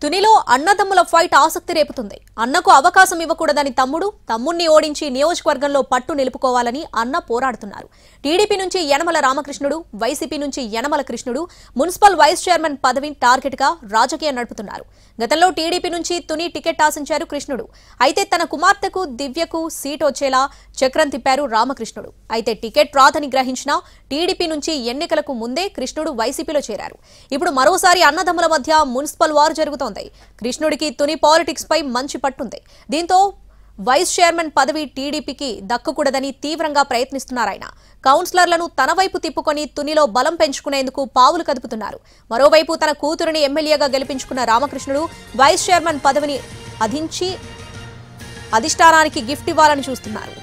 తునిలో అన్నదమ్ముల ఫైట్ ఆసక్తి రేపుతుంది. అన్నకు అవకాశం ఇవ్వకూడదని తమ్ముణ్ణి ఓడించి నియోజకవర్గంలో పట్టు నిలుపుకోవాలని అన్న పోరాడుతున్నారు. టీడీపీ నుంచి యనమల రామకృష్ణుడు, వైసీపీ నుంచి యనమల కృష్ణుడు మున్సిపల్ వైస్ చైర్మన్ పదవిని టార్గెట్ గా రాజకీయం నడుపుతున్నారు. గతంలో టీడీపీ నుంచి తుని టికెట్ ఆశించారు కృష్ణుడు. అయితే తన కుమార్తెకు దివ్యకు సీట్ వచ్చేలా చక్రం తిప్పారు రామకృష్ణుడు. అయితే టికెట్ రాదని గ్రహించిన టీడీపీ నుంచి ఎన్నికలకు ముందే కృష్ణుడు వైసీపీలో చేరారు. ఇప్పుడు మరోసారి అన్నదమ్ముల మధ్య మున్సిపల్ వార్ జరుగుతోంది. కృష్ణుడికి తుని పాలిటిక్స్ పై మంచి పట్టుంది. దీంతో వైస్ చైర్మన్ పదవి టీడీపీకి దక్కకూడదని తీవ్రంగా ప్రయత్నిస్తున్నారాయన. కౌన్సిలర్లను తన వైపు తిప్పుకొని తునిలో బలం పెంచుకునేందుకు పావులు కదుపుతున్నారు. మరోవైపు తన కూతురిని ఎమ్మెల్యేగా గెలిపించుకున్న రామకృష్ణుడు వైస్ చైర్మన్ పదవిని అధిష్టానానికి గిఫ్ట్ ఇవ్వాలని చూస్తున్నారు.